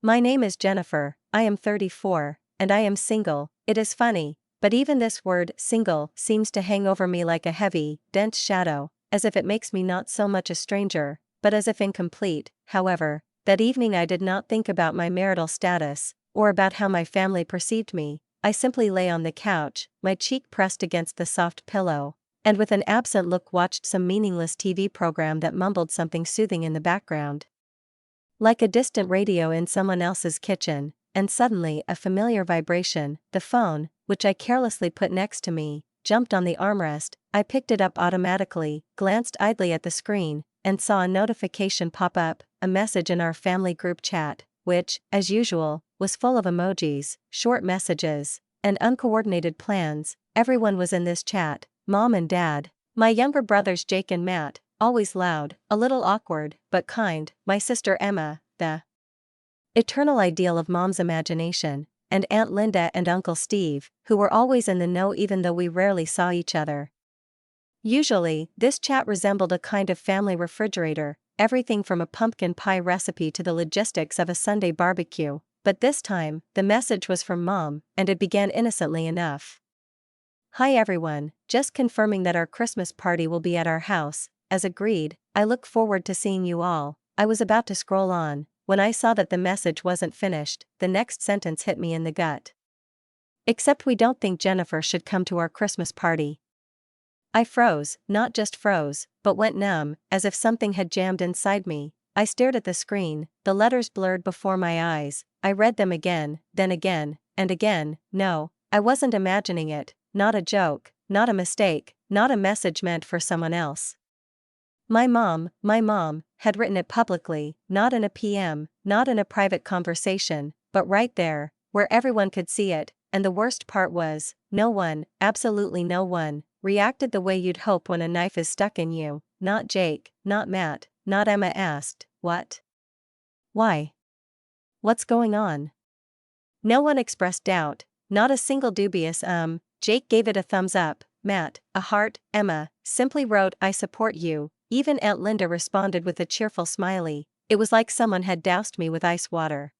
My name is Jennifer, I am 34, and I am single. It is funny, but even this word, single, seems to hang over me like a heavy, dense shadow, as if it makes me not so much a stranger, but as if incomplete. However, that evening I did not think about my marital status, or about how my family perceived me. I simply lay on the couch, my cheek pressed against the soft pillow, and with an absent look watched some meaningless TV program that mumbled something soothing in the background. Like a distant radio in someone else's kitchen, and suddenly a familiar vibration, the phone, which I carelessly put next to me, jumped on the armrest. I picked it up automatically, glanced idly at the screen, and saw a notification pop up, a message in our family group chat, which, as usual, was full of emojis, short messages, and uncoordinated plans. Everyone was in this chat, Mom and Dad, my younger brothers Jake and Matt, always loud, a little awkward, but kind, my sister Emma, the eternal ideal of Mom's imagination, and Aunt Linda and Uncle Steve, who were always in the know even though we rarely saw each other. Usually, this chat resembled a kind of family refrigerator, everything from a pumpkin pie recipe to the logistics of a Sunday barbecue, but this time, the message was from Mom, and it began innocently enough. Hi everyone, just confirming that our Christmas party will be at our house, as agreed. I look forward to seeing you all. I was about to scroll on, when I saw that the message wasn't finished. The next sentence hit me in the gut. Except we don't think Jennifer should come to our Christmas party. I froze, not just froze, but went numb, as if something had jammed inside me. I stared at the screen, the letters blurred before my eyes. I read them again, then again, and again. No, I wasn't imagining it, not a joke, not a mistake, not a message meant for someone else. My mom, had written it publicly, not in a PM, not in a private conversation, but right there, where everyone could see it, and the worst part was, no one, absolutely no one, reacted the way you'd hope when a knife is stuck in you. Not Jake, not Matt, not Emma asked, what? Why? What's going on? No one expressed doubt, not a single dubious Jake gave it a thumbs up, Matt, a heart, Emma, simply wrote I support you, even Aunt Linda responded with a cheerful smiley. It was like someone had doused me with ice water.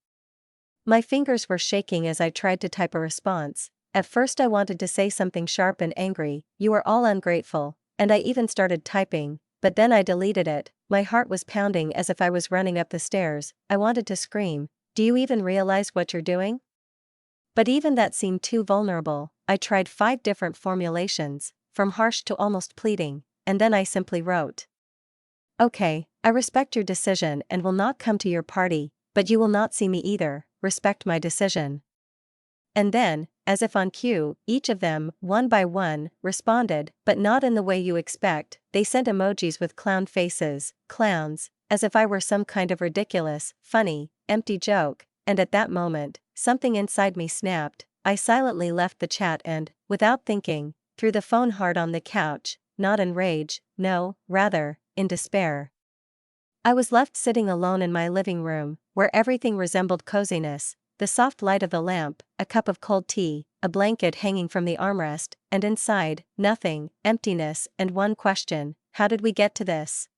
My fingers were shaking as I tried to type a response. At first I wanted to say something sharp and angry, you are all ungrateful, and I even started typing, but then I deleted it. My heart was pounding as if I was running up the stairs. I wanted to scream, do you even realize what you're doing? But even that seemed too vulnerable. I tried 5 different formulations, from harsh to almost pleading, and then I simply wrote. Okay, I respect your decision and will not come to your party, but you will not see me either. Respect my decision. And then, as if on cue, each of them, one by one, responded, but not in the way you expect. They sent emojis with clown faces, clowns, as if I were some kind of ridiculous, funny, empty joke, and at that moment, something inside me snapped. I silently left the chat and, without thinking, threw the phone hard on the couch, not in rage, no, rather, in despair. I was left sitting alone in my living room, where everything resembled coziness, the soft light of the lamp, a cup of cold tea, a blanket hanging from the armrest, and inside, nothing, emptiness, and one question, how did we get to this?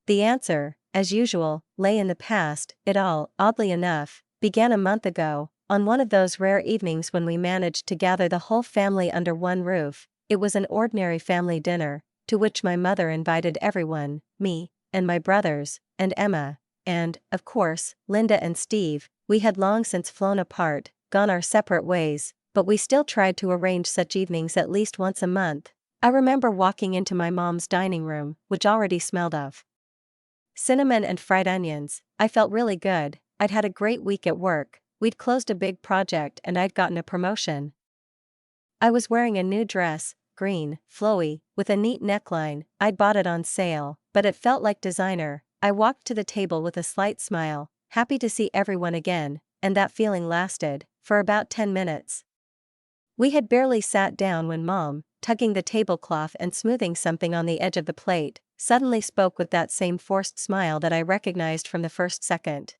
The answer, as usual, lay in the past. It all, oddly enough, began a month ago, on one of those rare evenings when we managed to gather the whole family under one roof. It was an ordinary family dinner, to which my mother invited everyone, me, and my brothers, and Emma, and, of course, Linda and Steve. We had long since flown apart, gone our separate ways, but we still tried to arrange such evenings at least once a month. I remember walking into my mom's dining room, which already smelled of cinnamon and fried onions. I felt really good. I'd had a great week at work, we'd closed a big project and I'd gotten a promotion. I was wearing a new dress, green, flowy, with a neat neckline. I'd bought it on sale, but it felt like designer. I walked to the table with a slight smile, happy to see everyone again, and that feeling lasted, for about 10 minutes. We had barely sat down when Mom, tugging the tablecloth and smoothing something on the edge of the plate, suddenly spoke with that same forced smile that I recognized from the first second.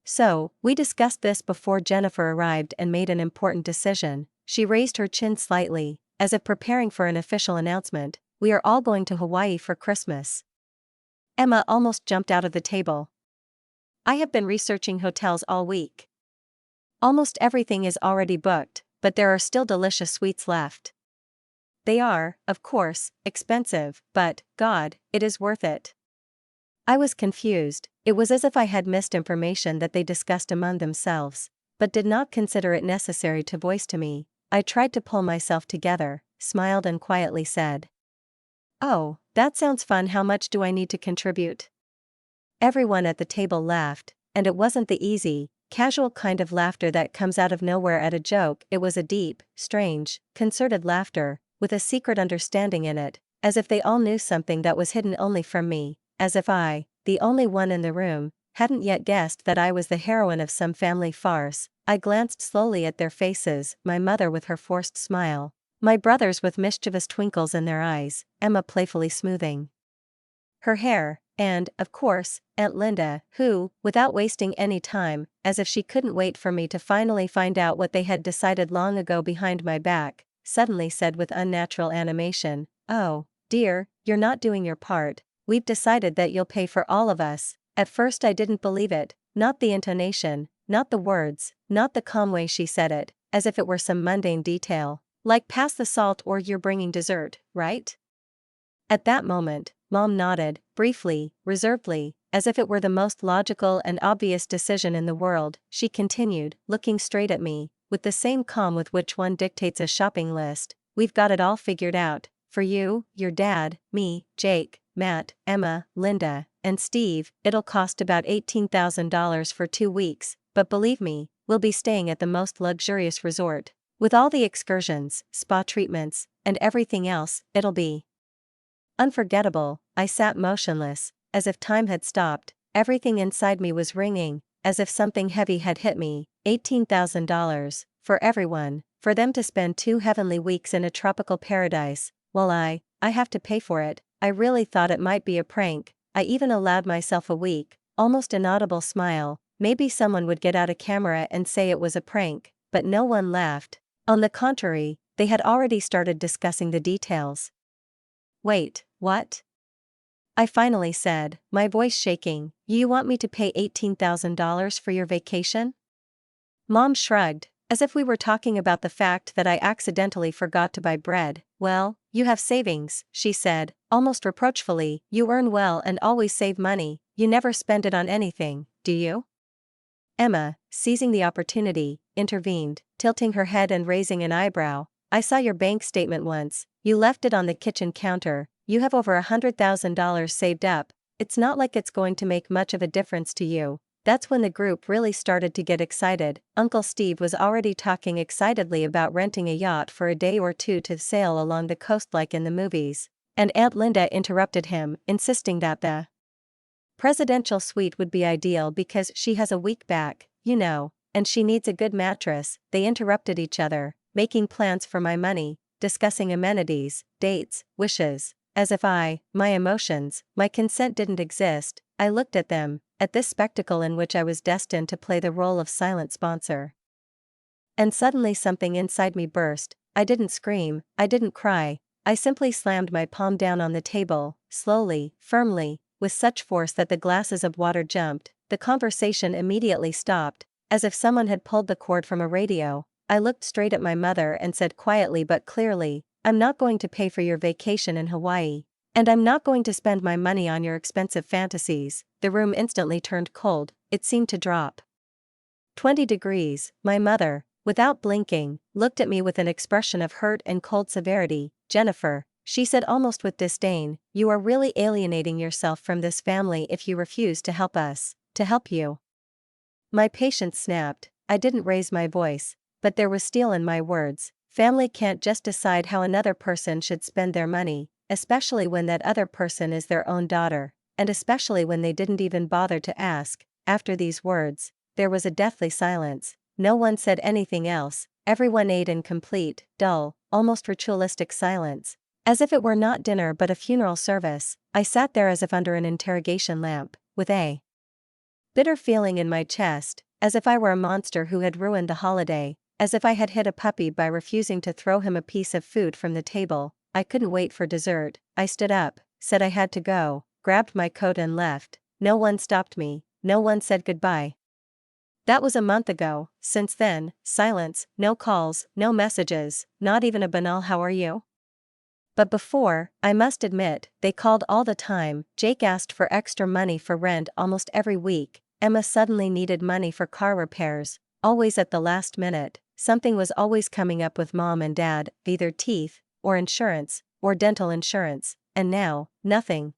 So, we discussed this before Jennifer arrived and made an important decision. She raised her chin slightly, as if preparing for an official announcement. We are all going to Hawaii for Christmas. Emma almost jumped out of the table. I have been researching hotels all week. Almost everything is already booked, but there are still delicious suites left. They are, of course, expensive, but, God, it is worth it. I was confused. It was as if I had missed information that they discussed among themselves, but did not consider it necessary to voice to me. I tried to pull myself together, smiled and quietly said, "Oh, that sounds fun. How much do I need to contribute?" Everyone at the table laughed, and it wasn't the easy, casual kind of laughter that comes out of nowhere at a joke. It was a deep, strange, concerted laughter, with a secret understanding in it, as if they all knew something that was hidden only from me, as if I, the only one in the room, hadn't yet guessed that I was the heroine of some family farce. I glanced slowly at their faces, my mother with her forced smile, my brothers with mischievous twinkles in their eyes, Emma playfully smoothing her hair, and, of course, Aunt Linda, who, without wasting any time, as if she couldn't wait for me to finally find out what they had decided long ago behind my back, suddenly said with unnatural animation, "Oh, dear, you're not doing your part. We've decided that you'll pay for all of us." At first I didn't believe it, not the intonation, not the words, not the calm way she said it, as if it were some mundane detail, like pass the salt or you're bringing dessert, right? At that moment, Mom nodded, briefly, reservedly, as if it were the most logical and obvious decision in the world. She continued, looking straight at me, with the same calm with which one dictates a shopping list, "We've got it all figured out. For you, your dad, me, Jake, Matt, Emma, Linda, and Steve, it'll cost about $18,000 for 2 weeks, but believe me, we'll be staying at the most luxurious resort. With all the excursions, spa treatments, and everything else, it'll be unforgettable." I sat motionless, as if time had stopped. Everything inside me was ringing, as if something heavy had hit me. $18,000, for everyone, for them to spend 2 heavenly weeks in a tropical paradise, while I have to pay for it. I really thought it might be a prank. I even allowed myself a weak, almost inaudible smile. Maybe someone would get out a camera and say it was a prank, but no one laughed. On the contrary, they had already started discussing the details. "Wait, what?" I finally said, my voice shaking. "You want me to pay $18,000 for your vacation?" Mom shrugged, as if we were talking about the fact that I accidentally forgot to buy bread. "Well, you have savings," she said, almost reproachfully. "You earn well and always save money. You never spend it on anything, do you?" Emma, seizing the opportunity, intervened, tilting her head and raising an eyebrow. "I saw your bank statement once. You left it on the kitchen counter. You have over $100,000 saved up. It's not like it's going to make much of a difference to you." That's when the group really started to get excited. Uncle Steve was already talking excitedly about renting a yacht for a day or two to sail along the coast like in the movies. And Aunt Linda interrupted him, insisting that the presidential suite would be ideal because she has a weak back, you know, and she needs a good mattress. They interrupted each other, making plans for my money, discussing amenities, dates, wishes, as if my emotions, my consent didn't exist. I looked at them, at this spectacle in which I was destined to play the role of silent sponsor. And suddenly something inside me burst. I didn't scream, I didn't cry, I simply slammed my palm down on the table, slowly, firmly, with such force that the glasses of water jumped. The conversation immediately stopped, as if someone had pulled the cord from a radio. I looked straight at my mother and said quietly but clearly, "I'm not going to pay for your vacation in Hawaii. And I'm not going to spend my money on your expensive fantasies." The room instantly turned cold. It seemed to drop 20 degrees. My mother, without blinking, looked at me with an expression of hurt and cold severity. "Jennifer," she said almost with disdain, "you are really alienating yourself from this family if you refuse to help us, to help you." My patience snapped. I didn't raise my voice, but there was steel in my words. Family can't just decide how another person should spend their money, especially when that other person is their own daughter, and especially when they didn't even bother to ask. After these words, there was a deathly silence. No one said anything else. Everyone ate in complete, dull, almost ritualistic silence. As if it were not dinner but a funeral service, I sat there as if under an interrogation lamp, with a bitter feeling in my chest, as if I were a monster who had ruined the holiday, as if I had hit a puppy by refusing to throw him a piece of food from the table. I couldn't wait for dessert. I stood up, said I had to go, grabbed my coat and left. No one stopped me. no one said goodbye. That was a month ago. Since then, silence, no calls, no messages, not even a banal "how are you?" But before, I must admit, they called all the time. Jake asked for extra money for rent almost every week. Emma suddenly needed money for car repairs, always at the last minute. Something was always coming up with mom and dad, either teeth, or insurance, or dental insurance, and now, nothing.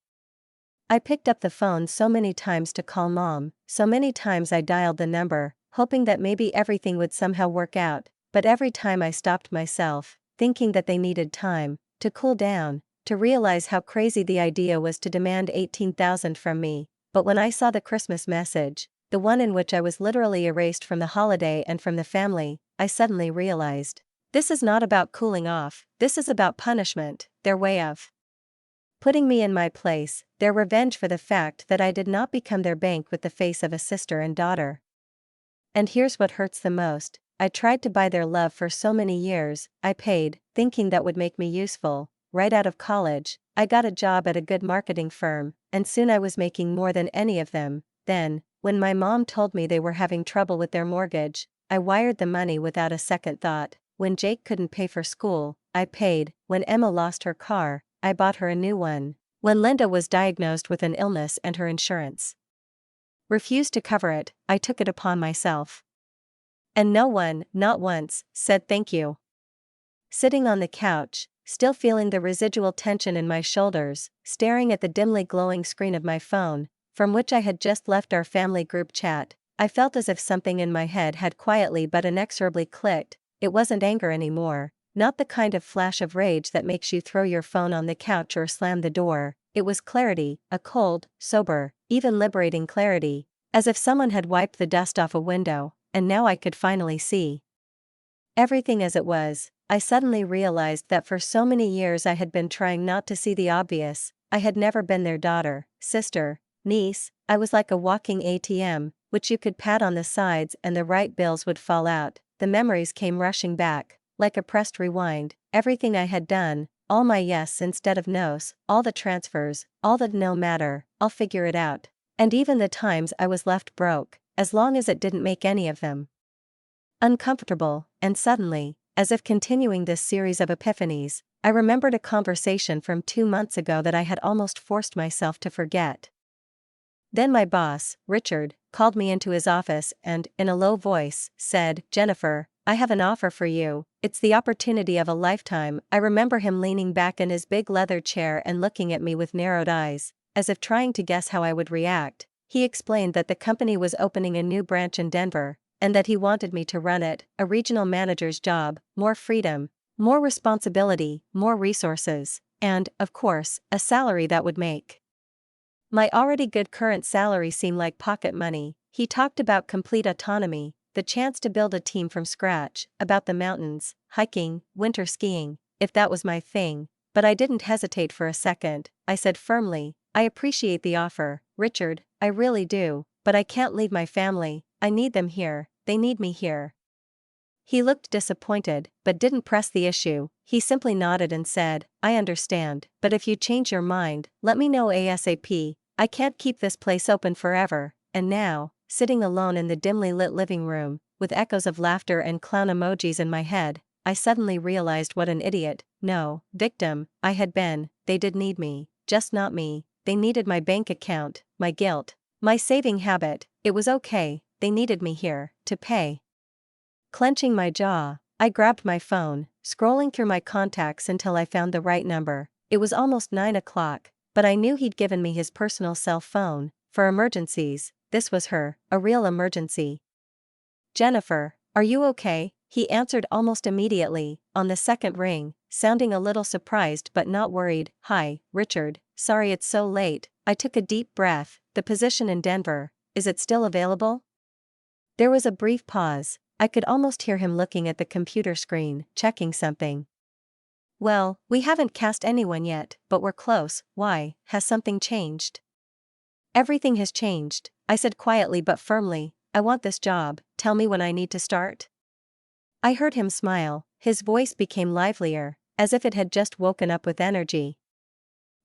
I picked up the phone so many times to call mom, so many times I dialed the number, hoping that maybe everything would somehow work out, but every time I stopped myself, thinking that they needed time to cool down, to realize how crazy the idea was to demand $18,000 from me. But when I saw the Christmas message, the one in which I was literally erased from the holiday and from the family, I suddenly realized, this is not about cooling off, this is about punishment, their way of putting me in my place, their revenge for the fact that I did not become their bank with the face of a sister and daughter. And here's what hurts the most. I tried to buy their love for so many years. I paid, thinking that would make me useful. Right out of college, I got a job at a good marketing firm, and soon I was making more than any of them. Then, when my mom told me they were having trouble with their mortgage, I wired the money without a second thought. When Jake couldn't pay for school, I paid. When Emma lost her car, I bought her a new one. When Linda was diagnosed with an illness and her insurance refused to cover it, I took it upon myself. And no one, not once, said thank you. Sitting on the couch, still feeling the residual tension in my shoulders, staring at the dimly glowing screen of my phone, from which I had just left our family group chat, I felt as if something in my head had quietly but inexorably clicked. It wasn't anger anymore, not the kind of flash of rage that makes you throw your phone on the couch or slam the door. It was clarity, a cold, sober, even liberating clarity, as if someone had wiped the dust off a window, and now I could finally see everything as it was. I suddenly realized that for so many years I had been trying not to see the obvious. I had never been their daughter, sister, niece. I was like a walking ATM, which you could pat on the sides and the right bills would fall out. The memories came rushing back, like a pressed rewind. Everything I had done, all my yes instead of no's, all the transfers, all the no matter, I'll figure it out. And even the times I was left broke, as long as it didn't make any of them uncomfortable. And suddenly, as if continuing this series of epiphanies, I remembered a conversation from 2 months ago that I had almost forced myself to forget. Then my boss, Richard, called me into his office and, in a low voice, said, "Jennifer, I have an offer for you. It's the opportunity of a lifetime." I remember him leaning back in his big leather chair and looking at me with narrowed eyes, as if trying to guess how I would react. He explained that the company was opening a new branch in Denver, and that he wanted me to run it, a regional manager's job, more freedom, more responsibility, more resources, and, of course, a salary that would make my already good current salary seem like pocket money. He talked about complete autonomy, the chance to build a team from scratch, about the mountains, hiking, winter skiing, if that was my thing. But I didn't hesitate for a second. I said firmly, "I appreciate the offer, Richard, I really do, but I can't leave my family. I need them here, they need me here." He looked disappointed, but didn't press the issue. He simply nodded and said, "I understand, but if you change your mind, let me know ASAP. I can't keep this place open forever." And now, sitting alone in the dimly lit living room, with echoes of laughter and clown emojis in my head, I suddenly realized what an idiot, no, victim, I had been. They did need me, just not me. They needed my bank account, my guilt, my saving habit. It was okay, they needed me here, to pay. Clenching my jaw, I grabbed my phone, scrolling through my contacts until I found the right number. It was almost 9 o'clock, but I knew he'd given me his personal cell phone for emergencies. This was her, a real emergency. "Jennifer, are you okay?" He answered almost immediately, on the second ring, sounding a little surprised but not worried. "Hi, Richard, sorry it's so late." I took a deep breath. "The position in Denver, is it still available?" There was a brief pause. I could almost hear him looking at the computer screen, checking something. "Well, we haven't cast anyone yet, but we're close." "Why, has something changed?" "Everything has changed," I said quietly but firmly. "I want this job, tell me when I need to start." I heard him smile, his voice became livelier, as if it had just woken up with energy.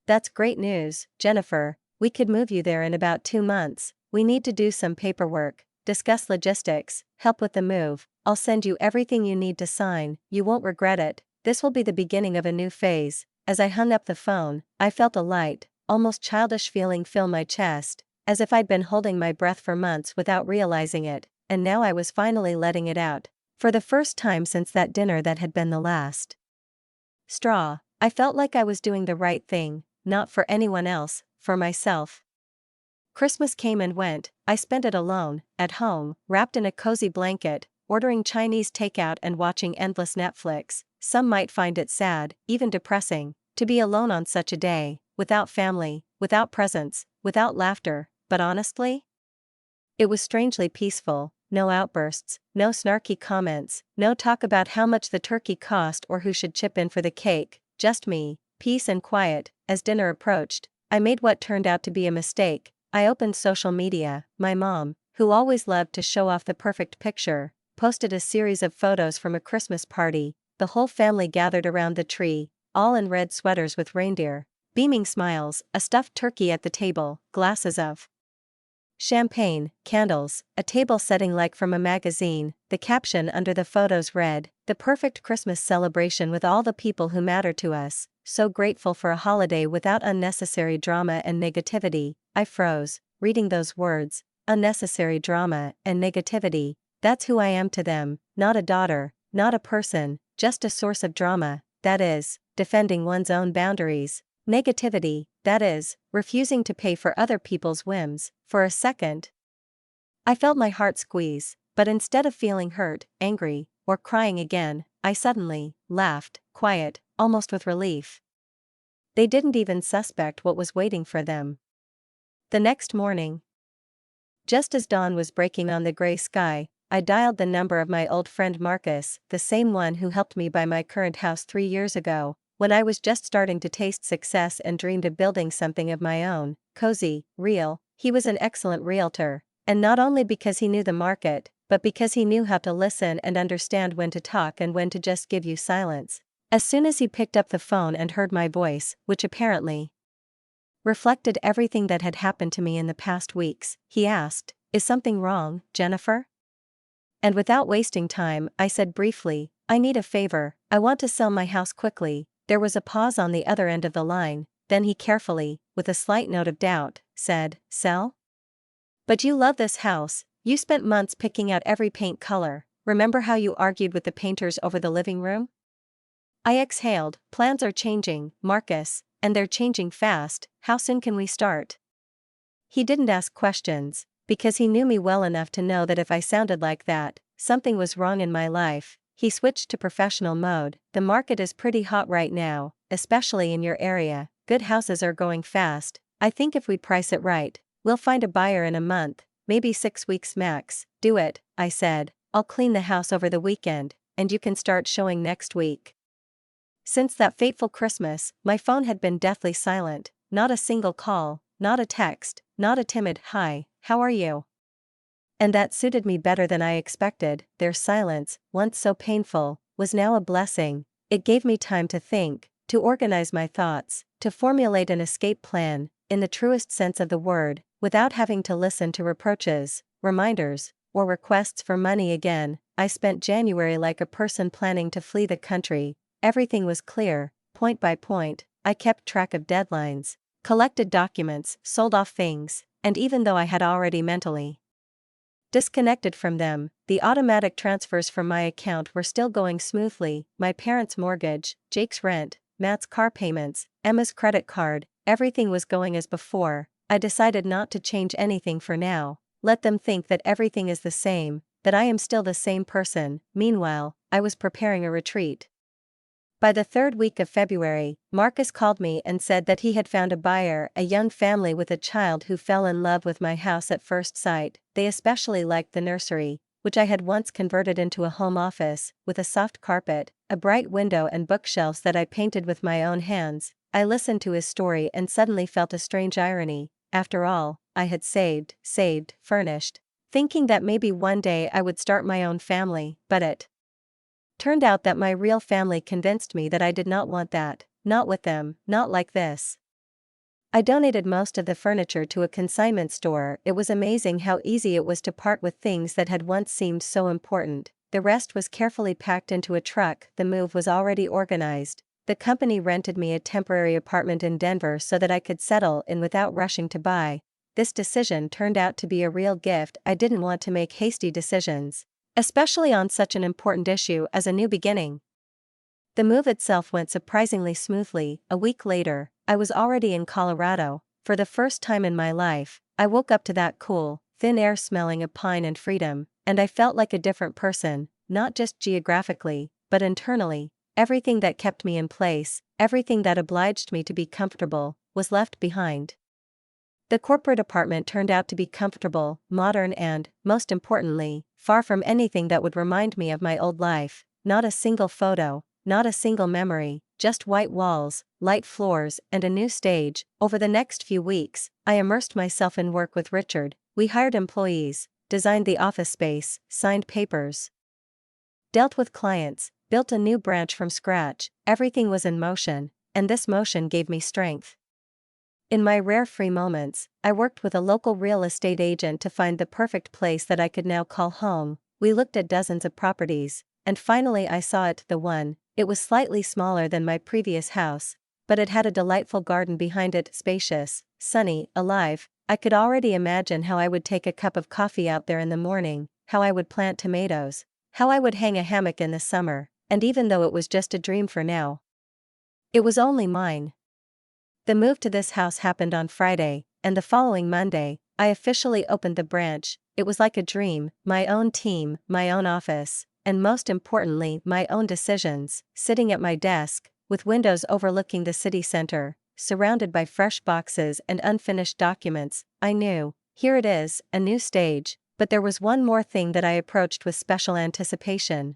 "That's great news, Jennifer, we could move you there in about 2 months. We need to do some paperwork, discuss logistics, help with the move. I'll send you everything you need to sign, you won't regret it. This will be the beginning of a new phase. As I hung up the phone, I felt a light, almost childish feeling fill my chest, as if I'd been holding my breath for months without realizing it, and now I was finally letting it out. For the first time since that dinner that had been the last straw, I felt like I was doing the right thing, not for anyone else, for myself. Christmas came and went. I spent it alone, at home, wrapped in a cozy blanket, ordering Chinese takeout and watching endless Netflix. Some might find it sad, even depressing, to be alone on such a day, without family, without presents, without laughter, but honestly, it was strangely peaceful. No outbursts, no snarky comments, no talk about how much the turkey cost or who should chip in for the cake, just me, peace and quiet. As dinner approached, I made what turned out to be a mistake. I opened social media. My mom, who always loved to show off the perfect picture, posted a series of photos from a Christmas party. The whole family gathered around the tree, all in red sweaters with reindeer, beaming smiles, a stuffed turkey at the table, glasses of champagne, candles, a table setting like from a magazine. The caption under the photos read, "The perfect Christmas celebration with all the people who matter to us, so grateful for a holiday without unnecessary drama and negativity." I froze, reading those words, unnecessary drama and negativity. That's who I am to them, not a daughter, not a person, just a source of drama, that is, defending one's own boundaries. Negativity, that is, refusing to pay for other people's whims. For a second, I felt my heart squeeze, but instead of feeling hurt, angry, or crying again, I suddenly laughed, quiet, almost with relief. They didn't even suspect what was waiting for them. The next morning, just as dawn was breaking on the gray sky, I dialed the number of my old friend Marcus, the same one who helped me buy my current house 3 years ago, when I was just starting to taste success and dreamed of building something of my own, cozy, real. He was an excellent realtor, and not only because he knew the market, but because he knew how to listen and understand when to talk and when to just give you silence. As soon as he picked up the phone and heard my voice, which apparently reflected everything that had happened to me in the past weeks, he asked, "Is something wrong, Jennifer?" And without wasting time, I said briefly, "I need a favor, I want to sell my house quickly." There was a pause on the other end of the line, then he carefully, with a slight note of doubt, said, "Sell? But you love this house, you spent months picking out every paint color, remember how you argued with the painters over the living room?" I exhaled. "Plans are changing, Marcus, and they're changing fast. How soon can we start?" He didn't ask questions, because he knew me well enough to know that if I sounded like that, something was wrong in my life. He switched to professional mode. "The market is pretty hot right now, especially in your area. Good houses are going fast. I think if we price it right, we'll find a buyer in a month, maybe 6 weeks max." "Do it," I said. "I'll clean the house over the weekend, and you can start showing next week." Since that fateful Christmas, my phone had been deathly silent. Not a single call, not a text, not a timid "Hi, how are you?" And that suited me better than I expected. Their silence, once so painful, was now a blessing. It gave me time to think, to organize my thoughts, to formulate an escape plan, in the truest sense of the word, without having to listen to reproaches, reminders, or requests for money again. I spent January like a person planning to flee the country. Everything was clear, point by point. I kept track of deadlines, collected documents, sold off things, and even though I had already mentally disconnected from them, the automatic transfers from my account were still going smoothly. My parents' mortgage, Jake's rent, Matt's car payments, Emma's credit card, everything was going as before. I decided not to change anything for now. Let them think that everything is the same, that I am still the same person. Meanwhile, I was preparing a retreat. By the 3rd week of February, Marcus called me and said that he had found a buyer, a young family with a child who fell in love with my house at first sight. They especially liked the nursery, which I had once converted into a home office, with a soft carpet, a bright window and bookshelves that I painted with my own hands. I listened to his story and suddenly felt a strange irony. After all, I had saved, furnished, thinking that maybe one day I would start my own family, but it turned out that my real family convinced me that I did not want that, not with them, not like this. I donated most of the furniture to a consignment store. It was amazing how easy it was to part with things that had once seemed so important. The rest was carefully packed into a truck. The move was already organized. The company rented me a temporary apartment in Denver so that I could settle in without rushing to buy. This decision turned out to be a real gift. I didn't want to make hasty decisions, especially on such an important issue as a new beginning. The move itself went surprisingly smoothly. A week later, I was already in Colorado. For the first time in my life, I woke up to that cool, thin air smelling of pine and freedom, and I felt like a different person, not just geographically, but internally. Everything that kept me in place, everything that obliged me to be comfortable, was left behind. The corporate apartment turned out to be comfortable, modern and, most importantly, far from anything that would remind me of my old life. Not a single photo, not a single memory, just white walls, light floors, and a new stage. Over the next few weeks, I immersed myself in work with Richard. We hired employees, designed the office space, signed papers, dealt with clients, built a new branch from scratch. Everything was in motion, and this motion gave me strength. In my rare free moments, I worked with a local real estate agent to find the perfect place that I could now call home. We looked at dozens of properties, and finally I saw it, the one. It was slightly smaller than my previous house, but it had a delightful garden behind it, spacious, sunny, alive. I could already imagine how I would take a cup of coffee out there in the morning, how I would plant tomatoes, how I would hang a hammock in the summer, and even though it was just a dream for now, it was only mine. The move to this house happened on Friday, and the following Monday, I officially opened the branch. It was like a dream, my own team, my own office, and most importantly, my own decisions. Sitting at my desk, with windows overlooking the city center, surrounded by fresh boxes and unfinished documents, I knew, here it is, a new stage. But there was one more thing that I approached with special anticipation.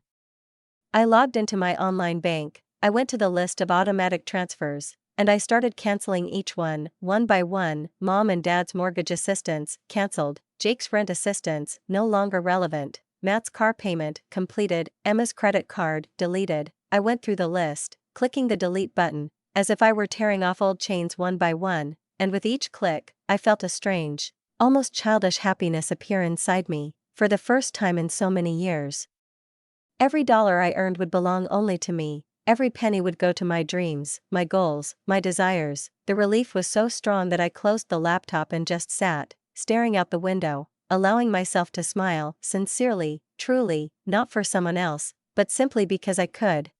I logged into my online bank, I went to the list of automatic transfers, and I started canceling each one by one. Mom and Dad's mortgage assistance, cancelled. Jake's rent assistance, no longer relevant. Matt's car payment, completed. Emma's credit card, deleted. I went through the list, clicking the delete button, as if I were tearing off old chains one by one, and with each click, I felt a strange, almost childish happiness appear inside me, for the first time in so many years. Every dollar I earned would belong only to me. Every penny would go to my dreams, my goals, my desires. The relief was so strong that I closed the laptop and just sat, staring out the window, allowing myself to smile, sincerely, truly, not for someone else, but simply because I could.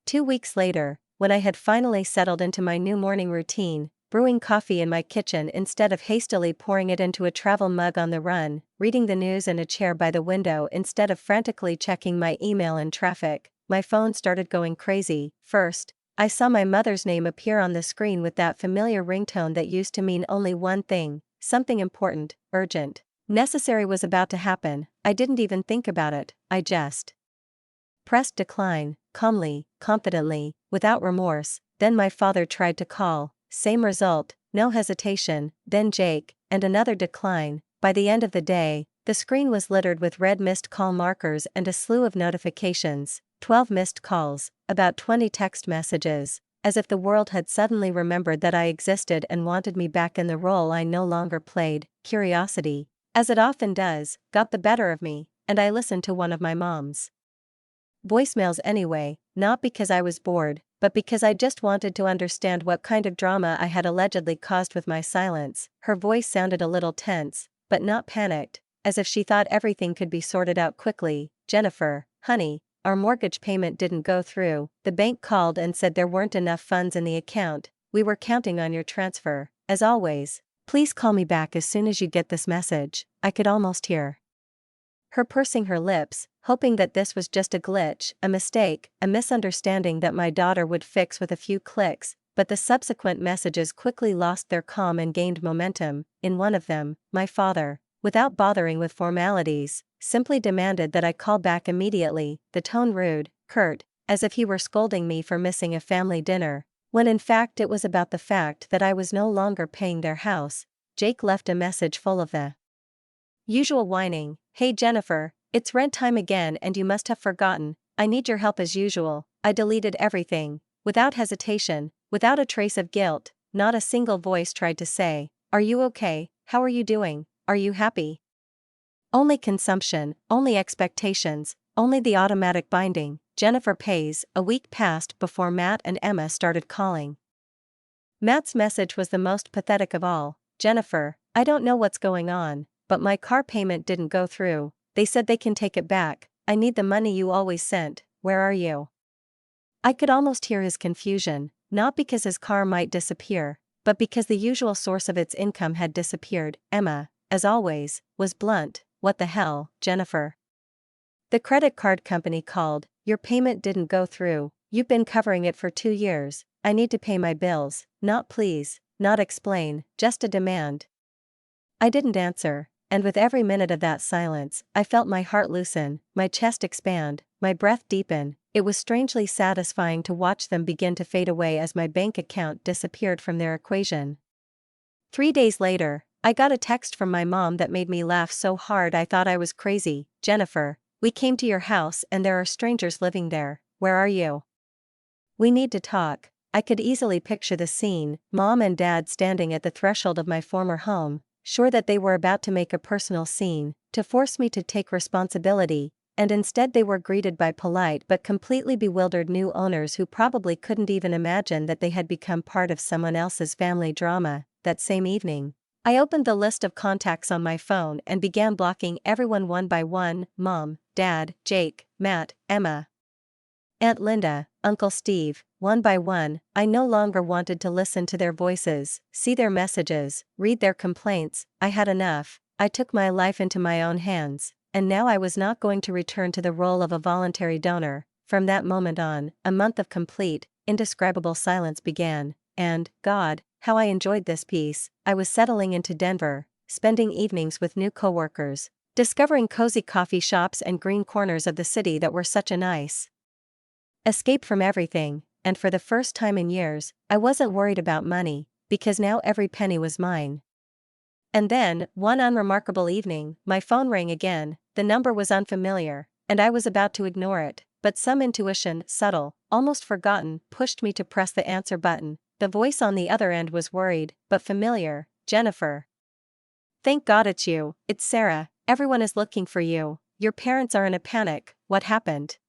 2 weeks later, when I had finally settled into my new morning routine, brewing coffee in my kitchen instead of hastily pouring it into a travel mug on the run, reading the news in a chair by the window instead of frantically checking my email in traffic, my phone started going crazy. First, I saw my mother's name appear on the screen with that familiar ringtone that used to mean only one thing: something important, urgent, necessary was about to happen. I didn't even think about it, I just pressed decline, calmly, confidently, without remorse. Then my father tried to call, same result, no hesitation, then Jake, and another decline. By the end of the day, the screen was littered with red missed call markers and a slew of notifications, 12 missed calls, about 20 text messages, as if the world had suddenly remembered that I existed and wanted me back in the role I no longer played. Curiosity, as it often does, got the better of me, and I listened to one of my mom's voicemails anyway, not because I was bored, but because I just wanted to understand what kind of drama I had allegedly caused with my silence. Her voice sounded a little tense, but not panicked, as if she thought everything could be sorted out quickly. Jennifer, honey, our mortgage payment didn't go through. The bank called and said there weren't enough funds in the account. We were counting on your transfer. As always, please call me back as soon as you get this message. I could almost hear her pursing her lips, hoping that this was just a glitch, a mistake, a misunderstanding that my daughter would fix with a few clicks. But the subsequent messages quickly lost their calm and gained momentum. In one of them, my father, without bothering with formalities, simply demanded that I call back immediately, the tone rude, curt, as if he were scolding me for missing a family dinner, when in fact it was about the fact that I was no longer paying their house. Jake left a message full of the usual whining. Hey Jennifer, it's rent time again and you must have forgotten, I need your help as usual. I deleted everything, without hesitation, without a trace of guilt. not a single voice tried to say, "Are you okay? How are you doing? Are you happy?" Only consumption, only expectations, only the automatic binding. Jennifer pays. A week passed before Matt and Emma started calling. Matt's message was the most pathetic of all. "Jennifer, I don't know what's going on, but my car payment didn't go through. They said they can take it back. I need the money you always sent. Where are you?" I could almost hear his confusion, not because his car might disappear, but because the usual source of its income had disappeared. Emma, as always, was blunt. "What the hell, Jennifer? The credit card company called. Your payment didn't go through. You've been covering it for 2 years. I need to pay my bills. Not please, not explain, just a demand." I didn't answer, and with every minute of that silence, I felt my heart loosen, my chest expand, my breath deepen. It was strangely satisfying to watch them begin to fade away as my bank account disappeared from their equation. 3 days later, I got a text from my mom that made me laugh so hard I thought I was crazy. "Jennifer, we came to your house and there are strangers living there. Where are you? We need to talk." I could easily picture the scene, Mom and Dad standing at the threshold of my former home, sure that they were about to make a personal scene, to force me to take responsibility, and instead they were greeted by polite but completely bewildered new owners who probably couldn't even imagine that they had become part of someone else's family drama. That same evening, I opened the list of contacts on my phone and began blocking everyone one by one: Mom, Dad, Jake, Matt, Emma, Aunt Linda, Uncle Steve. One by one, I no longer wanted to listen to their voices, see their messages, read their complaints. I had enough. I took my life into my own hands, and now I was not going to return to the role of a voluntary donor. From that moment on, a month of complete, indescribable silence began, and, God, how I enjoyed this peace. I was settling into Denver, spending evenings with new coworkers, discovering cozy coffee shops and green corners of the city that were such a nice escape from everything. And for the first time in years, I wasn't worried about money, because now every penny was mine. And then, one unremarkable evening, my phone rang again. The number was unfamiliar, and I was about to ignore it, but some intuition, subtle, almost forgotten, pushed me to press the answer button. The voice on the other end was worried, but familiar. "Jennifer. Thank God it's you. It's Sarah. Everyone is looking for you. Your parents are in a panic. What happened?"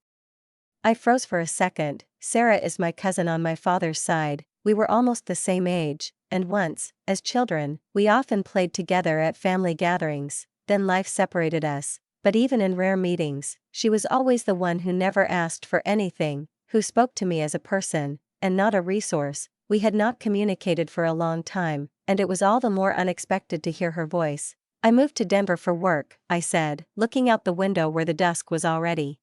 I froze for a second. Sarah is my cousin on my father's side. We were almost the same age, and once, as children, we often played together at family gatherings. Then life separated us. But even in rare meetings, she was always the one who never asked for anything, who spoke to me as a person, and not a resource. We had not communicated for a long time, and it was all the more unexpected to hear her voice. "I moved to Denver for work," I said, looking out the window where the dusk was already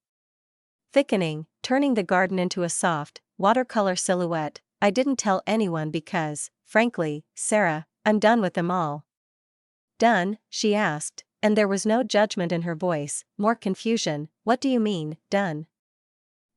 thickening, turning the garden into a soft, watercolor silhouette. I didn't tell anyone because, frankly, Sarah, I'm done with them all. "Done?" she asked, and there was no judgment in her voice, more confusion. "What do you mean, done?"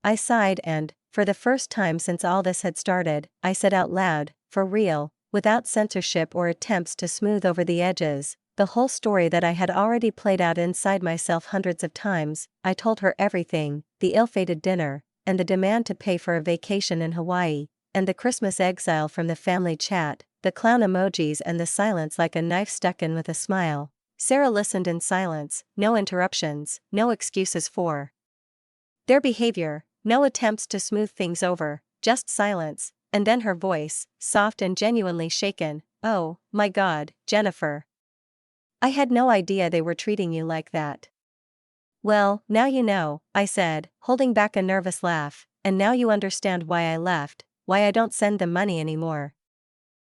I sighed and, for the first time since all this had started, I said out loud, for real, without censorship or attempts to smooth over the edges, the whole story that I had already played out inside myself hundreds of times. I told her everything, the ill-fated dinner, and the demand to pay for a vacation in Hawaii, and the Christmas exile from the family chat, the clown emojis and the silence like a knife stuck in with a smile. Sarah listened in silence, no interruptions, no excuses for their behavior, no attempts to smooth things over, just silence, and then her voice, soft and genuinely shaken. "Oh, my God, Jennifer. I had no idea they were treating you like that." "Well, now you know," I said, holding back a nervous laugh, "and now you understand why I left, why I don't send them money anymore."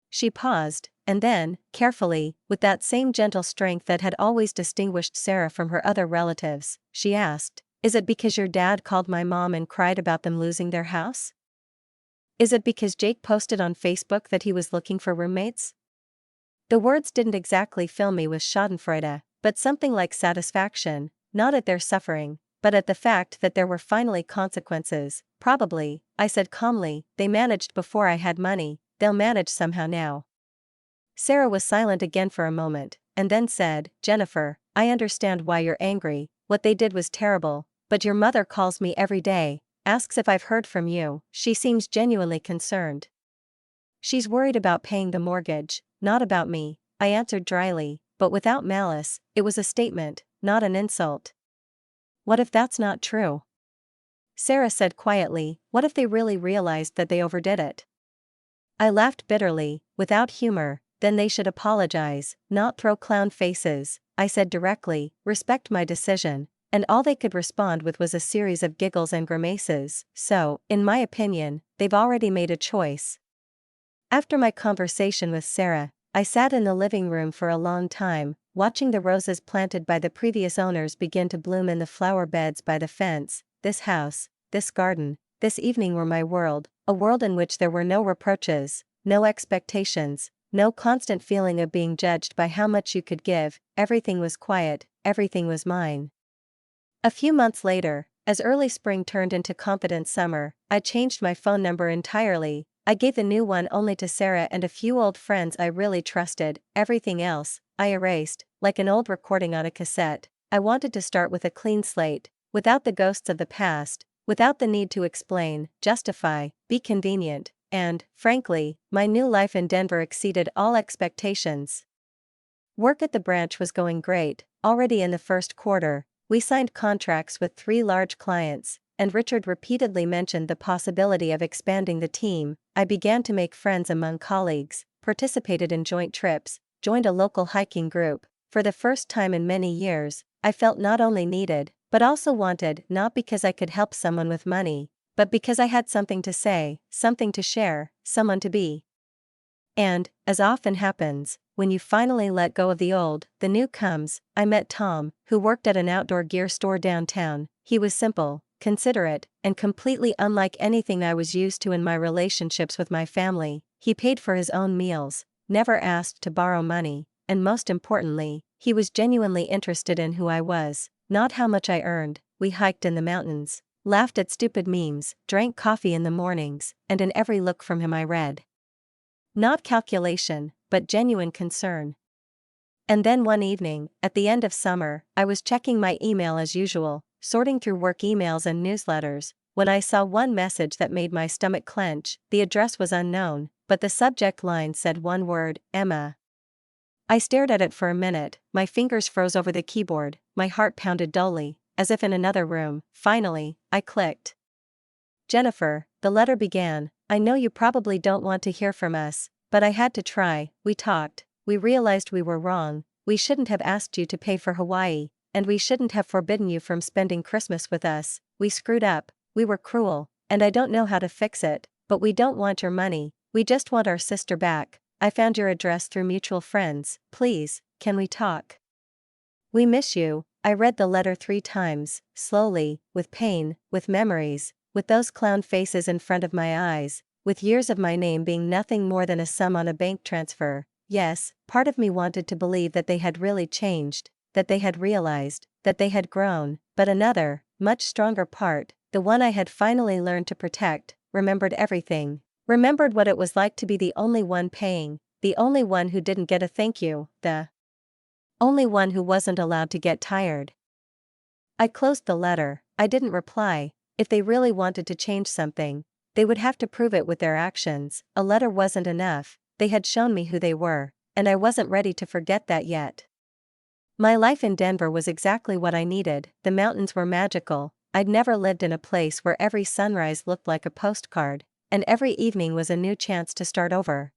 She paused, and then, carefully, with that same gentle strength that had always distinguished Sarah from her other relatives, she asked, "Is it because your dad called my mom and cried about them losing their house? Is it because Jake posted on Facebook that he was looking for roommates?" The words didn't exactly fill me with schadenfreude, but something like satisfaction, not at their suffering, but at the fact that there were finally consequences. "Probably," I said calmly. "They managed before I had money, they'll manage somehow now." Sarah was silent again for a moment, and then said, "Jennifer, I understand why you're angry. What they did was terrible, but your mother calls me every day, asks if I've heard from you." She seems genuinely concerned. She's worried about paying the mortgage, not about me, I answered dryly, but without malice. It was a statement, not an insult. What if that's not true? Sarah said quietly, what if they really realized that they overdid it? I laughed bitterly, without humor. Then they should apologize, not throw clown faces, I said directly, respect my decision. And all they could respond with was a series of giggles and grimaces. So, in my opinion, they've already made a choice. After my conversation with Sarah, I sat in the living room for a long time, watching the roses planted by the previous owners begin to bloom in the flower beds by the fence. This house, this garden, this evening were my world, a world in which there were no reproaches, no expectations, no constant feeling of being judged by how much you could give. Everything was quiet, everything was mine. A few months later, as early spring turned into confident summer, I changed my phone number entirely. I gave the new one only to Sarah and a few old friends I really trusted. Everything else, I erased, like an old recording on a cassette. I wanted to start with a clean slate, without the ghosts of the past, without the need to explain, justify, be convenient, and, frankly, my new life in Denver exceeded all expectations. Work at the branch was going great. Already in the first quarter, we signed contracts with 3 large clients, and Richard repeatedly mentioned the possibility of expanding the team. I began to make friends among colleagues, participated in joint trips, joined a local hiking group. For the first time in many years, I felt not only needed, but also wanted, not because I could help someone with money, but because I had something to say, something to share, someone to be. And, as often happens, when you finally let go of the old, the new comes. I met Tom, who worked at an outdoor gear store downtown. He was simple, considerate, and completely unlike anything I was used to in my relationships with my family. He paid for his own meals, never asked to borrow money, and most importantly, he was genuinely interested in who I was, not how much I earned. We hiked in the mountains, laughed at stupid memes, drank coffee in the mornings, and in every look from him I read not calculation, but genuine concern. And then one evening, at the end of summer, I was checking my email as usual, sorting through work emails and newsletters, when I saw one message that made my stomach clench. The address was unknown, but the subject line said one word, Emma. I stared at it for a minute, my fingers froze over the keyboard, my heart pounded dully, as if in another room. Finally, I clicked. Jennifer, the letter began, I know you probably don't want to hear from us, but I had to try. We talked, we realized we were wrong, we shouldn't have asked you to pay for Hawaii, and we shouldn't have forbidden you from spending Christmas with us. We screwed up, we were cruel, and I don't know how to fix it, but we don't want your money, we just want our sister back. I found your address through mutual friends. Please, can we talk? We miss you. I read the letter 3 times, slowly, with pain, with memories, with those clown faces in front of my eyes, with years of my name being nothing more than a sum on a bank transfer. Yes, part of me wanted to believe that they had really changed, that they had realized, that they had grown, but another, much stronger part, the one I had finally learned to protect, remembered everything, remembered what it was like to be the only one paying, the only one who didn't get a thank you, the only one who wasn't allowed to get tired. I closed the letter. I didn't reply. If they really wanted to change something, they would have to prove it with their actions. A letter wasn't enough. They had shown me who they were, and I wasn't ready to forget that yet. My life in Denver was exactly what I needed. The mountains were magical. I'd never lived in a place where every sunrise looked like a postcard, and every evening was a new chance to start over.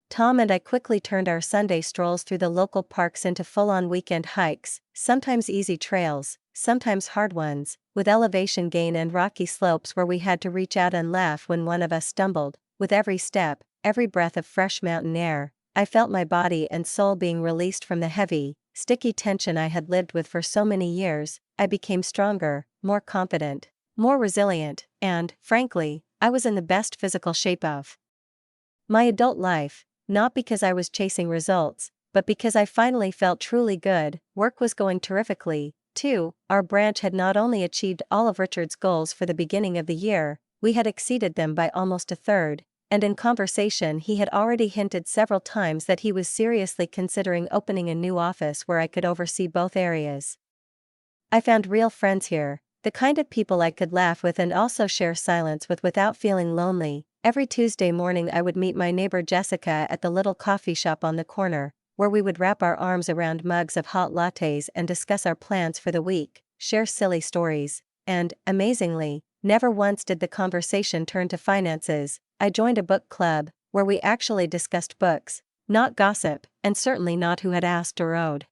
Tom and I quickly turned our Sunday strolls through the local parks into full-on weekend hikes, sometimes easy trails, sometimes hard ones, with elevation gain and rocky slopes where we had to reach out and laugh when one of us stumbled. With every step, every breath of fresh mountain air, I felt my body and soul being released from the heavy, sticky tension I had lived with for so many years. I became stronger, more confident, more resilient, and, frankly, I was in the best physical shape of my adult life. Not because I was chasing results, but because I finally felt truly good. Work was going terrifically, too. Our branch had not only achieved all of Richard's goals for the beginning of the year, we had exceeded them by almost a third, and in conversation he had already hinted several times that he was seriously considering opening a new office where I could oversee both areas. I found real friends here, the kind of people I could laugh with and also share silence with without feeling lonely. Every Tuesday morning I would meet my neighbor Jessica at the little coffee shop on the corner, where we would wrap our arms around mugs of hot lattes and discuss our plans for the week, share silly stories, and, amazingly, never once did the conversation turn to finances. I joined a book club, where we actually discussed books, not gossip, and certainly not who had asked or owed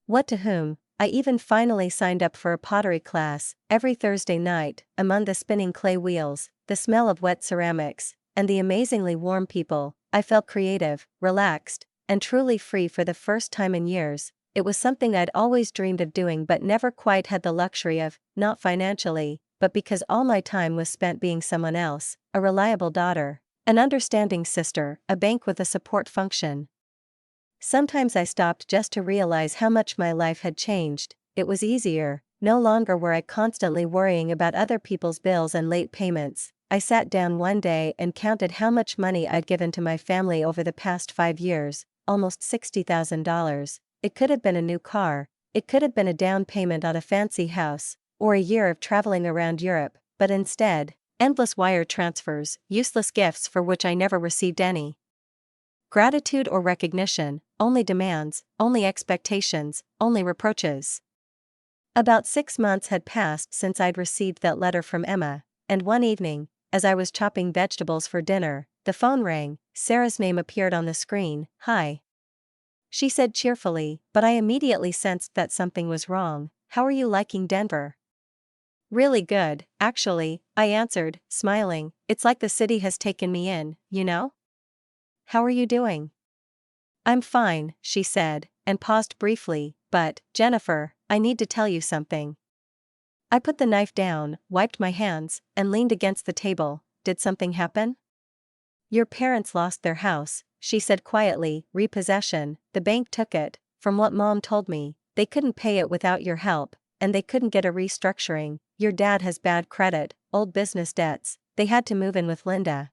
what to whom. I even finally signed up for a pottery class. Every Thursday night, among the spinning clay wheels, the smell of wet ceramics, and the amazingly warm people, I felt creative, relaxed, and truly free for the first time in years. It was something I'd always dreamed of doing but never quite had the luxury of, not financially, but because all my time was spent being someone else, a reliable daughter, an understanding sister, a bank with a support function. Sometimes I stopped just to realize how much my life had changed. It was easier, no longer were I constantly worrying about other people's bills and late payments. I sat down one day and counted how much money I'd given to my family over the past 5 years, almost $60,000. It could have been a new car, it could have been a down payment on a fancy house, or a year of traveling around Europe, but instead, endless wire transfers, useless gifts for which I never received any gratitude or recognition, only demands, only expectations, only reproaches. About 6 months had passed since I'd received that letter from Emma, and one evening, as I was chopping vegetables for dinner, the phone rang. Sarah's name appeared on the screen. "Hi," she said cheerfully, but I immediately sensed that something was wrong. "How are you liking Denver?" "Really good, actually," I answered, smiling. "It's like the city has taken me in, you know?" "How are you doing?" "I'm fine," she said, and paused briefly. "But, Jennifer, I need to tell you something." I put the knife down, wiped my hands, and leaned against the table. "Did something happen?" "Your parents lost their house," she said quietly. "Repossession, the bank took it. From what Mom told me, they couldn't pay it without your help, and they couldn't get a restructuring. Your dad has bad credit, old business debts. They had to move in with Linda."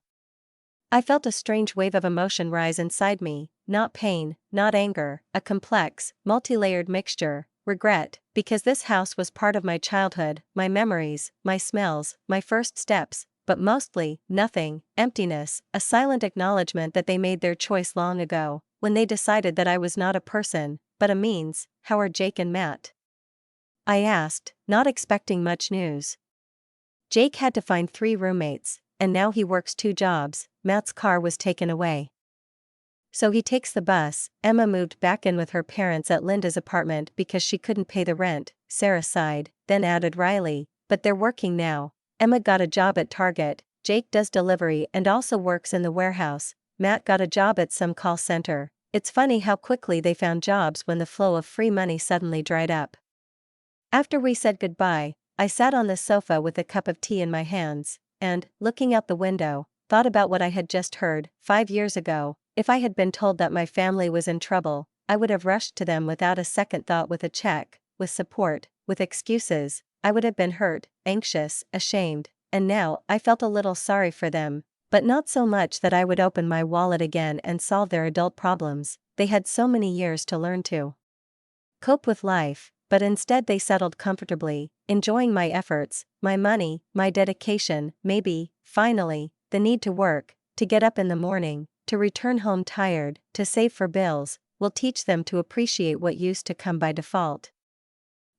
I felt a strange wave of emotion rise inside me, not pain, not anger, a complex, multi-layered mixture, regret, because this house was part of my childhood, my memories, my smells, my first steps, but mostly, nothing, emptiness, a silent acknowledgement that they made their choice long ago, when they decided that I was not a person, but a means. "How are Jake and Matt?" I asked, not expecting much news. "Jake had to find 3 roommates, and now he works 2 jobs. Matt's car was taken away, so he takes the bus." Emma moved back in with her parents at Linda's apartment because she couldn't pay the rent. Sarah sighed, then added wryly, "But they're working now. Emma got a job at Target, Jake does delivery and also works in the warehouse, Matt got a job at some call center. It's funny how quickly they found jobs when the flow of free money suddenly dried up." After we said goodbye, I sat on the sofa with a cup of tea in my hands, and, looking out the window, thought about what I had just heard. 5 years ago, if I had been told that my family was in trouble, I would have rushed to them without a second thought, with a check, with support, with excuses. I would have been hurt, anxious, ashamed, and now I felt a little sorry for them, but not so much that I would open my wallet again and solve their adult problems. They had so many years to learn to cope with life, but instead they settled comfortably, enjoying my efforts, my money, my dedication. Maybe, finally, the need to work, to get up in the morning, to return home tired, to save for bills, will teach them to appreciate what used to come by default.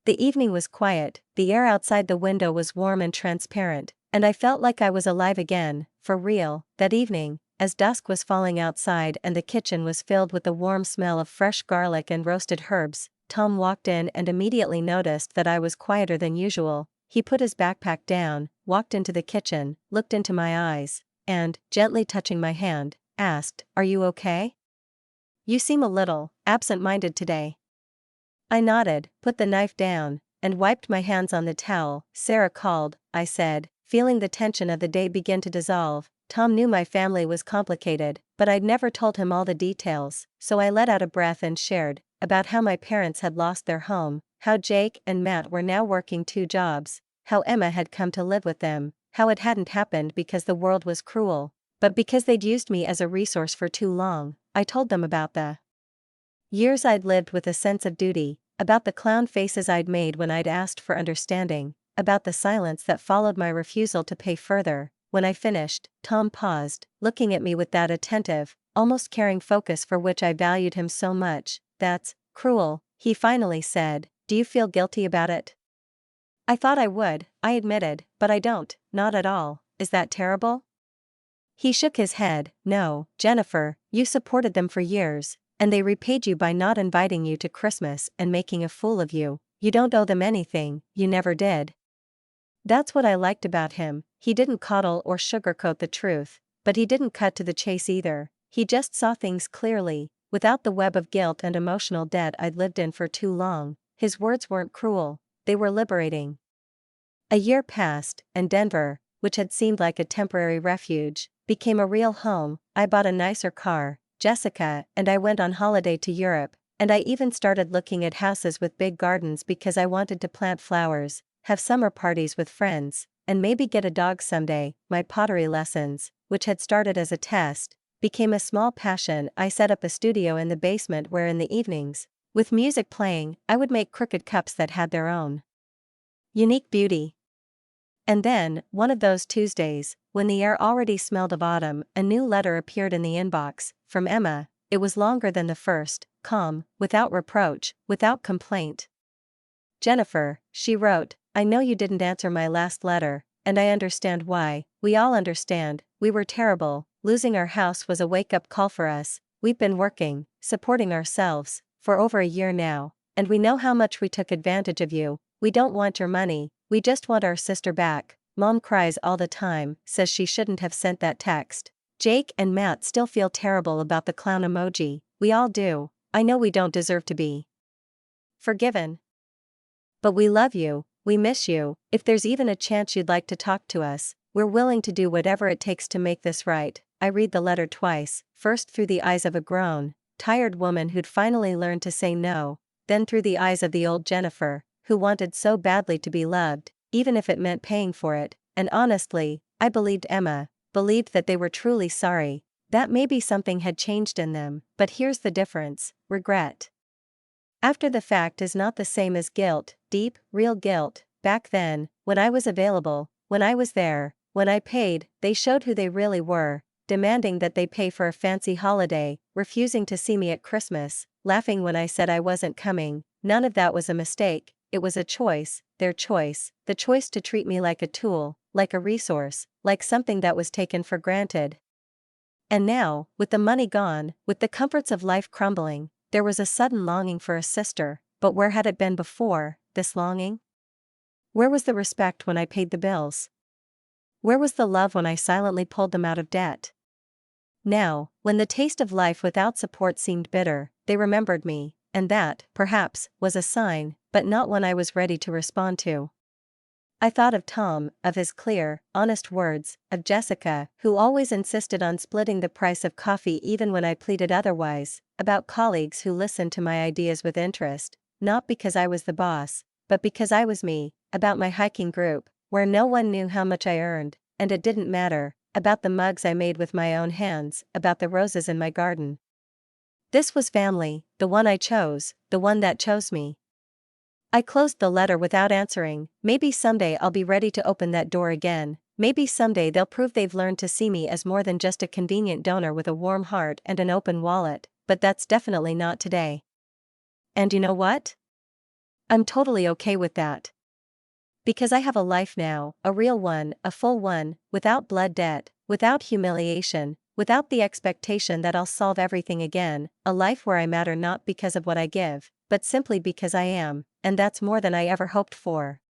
The evening was quiet, the air outside the window was warm and transparent, and I felt like I was alive again, for real. That evening, as dusk was falling outside and the kitchen was filled with the warm smell of fresh garlic and roasted herbs, Tom walked in and immediately noticed that I was quieter than usual. He put his backpack down, walked into the kitchen, looked into my eyes, and, gently touching my hand, asked, "Are you okay? You seem a little absent-minded today." I nodded, put the knife down, and wiped my hands on the towel. "Sarah called," I said, feeling the tension of the day begin to dissolve. Tom knew my family was complicated, but I'd never told him all the details, so I let out a breath and shared about how my parents had lost their home, how Jake and Matt were now working 2 jobs, how Emma had come to live with them, how it hadn't happened because the world was cruel, but because they'd used me as a resource for too long. I told them about the years I'd lived with a sense of duty, about the clown faces I'd made when I'd asked for understanding, about the silence that followed my refusal to pay further, When I finished, Tom paused, looking at me with that attentive, almost caring focus for which I valued him so much. "That's cruel," he finally said. "Do you feel guilty about it?" "I thought I would," I admitted, "but I don't, not at all. Is that terrible?" He shook his head. "No, Jennifer, you supported them for years, and they repaid you by not inviting you to Christmas and making a fool of you. You don't owe them anything, you never did." That's what I liked about him. He didn't coddle or sugarcoat the truth, but he didn't cut to the chase either. He just saw things clearly, without the web of guilt and emotional debt I'd lived in for too long. His words weren't cruel, they were liberating. A year passed, and Denver, which had seemed like a temporary refuge, became a real home. I bought a nicer car, Jessica and I went on holiday to Europe, and I even started looking at houses with big gardens because I wanted to plant flowers, have summer parties with friends, and maybe get a dog someday. My pottery lessons, which had started as a test, became a small passion. I set up a studio in the basement where in the evenings, with music playing, I would make crooked cups that had their own unique beauty. And then, one of those Tuesdays, when the air already smelled of autumn, a new letter appeared in the inbox, from Emma. It was longer than the first, calm, without reproach, without complaint. "Jennifer," she wrote, "I know you didn't answer my last letter, and I understand why. We all understand. We were terrible. Losing our house was a wake-up call for us. We've been working, supporting ourselves, for over a year now, and we know how much we took advantage of you. We don't want your money, we just want our sister back. Mom cries all the time, says she shouldn't have sent that text. Jake and Matt still feel terrible about the clown emoji. We all do. I know we don't deserve to be forgiven. But we love you, we miss you. If there's even a chance you'd like to talk to us, we're willing to do whatever it takes to make this right." I read the letter twice, first through the eyes of a grown, tired woman who'd finally learned to say no, then through the eyes of the old Jennifer, who wanted so badly to be loved, even if it meant paying for it. And honestly, I believed Emma, believed that they were truly sorry, that maybe something had changed in them. But here's the difference: regret after the fact is not the same as guilt, deep, real guilt. Back then, when I was available, when I was there, when I paid, they showed who they really were, demanding that they pay for a fancy holiday, refusing to see me at Christmas, laughing when I said I wasn't coming. None of that was a mistake, it was a choice, their choice, the choice to treat me like a tool, like a resource, like something that was taken for granted. And now, with the money gone, with the comforts of life crumbling, there was a sudden longing for a sister. But where had it been before, this longing? Where was the respect when I paid the bills? Where was the love when I silently pulled them out of debt? Now, when the taste of life without support seemed bitter, they remembered me, and that, perhaps, was a sign, but not one I was ready to respond to. I thought of Tom, of his clear, honest words, of Jessica, who always insisted on splitting the price of coffee even when I pleaded otherwise, about colleagues who listened to my ideas with interest, not because I was the boss, but because I was me, about my hiking group, where no one knew how much I earned, and it didn't matter, about the mugs I made with my own hands, about the roses in my garden. This was family, the one I chose, the one that chose me. I closed the letter without answering. Maybe someday I'll be ready to open that door again. Maybe someday they'll prove they've learned to see me as more than just a convenient donor with a warm heart and an open wallet, but that's definitely not today. And you know what? I'm totally okay with that. Because I have a life now, a real one, a full one, without blood debt, without humiliation, without the expectation that I'll solve everything again, a life where I matter not because of what I give, but simply because I am, and that's more than I ever hoped for.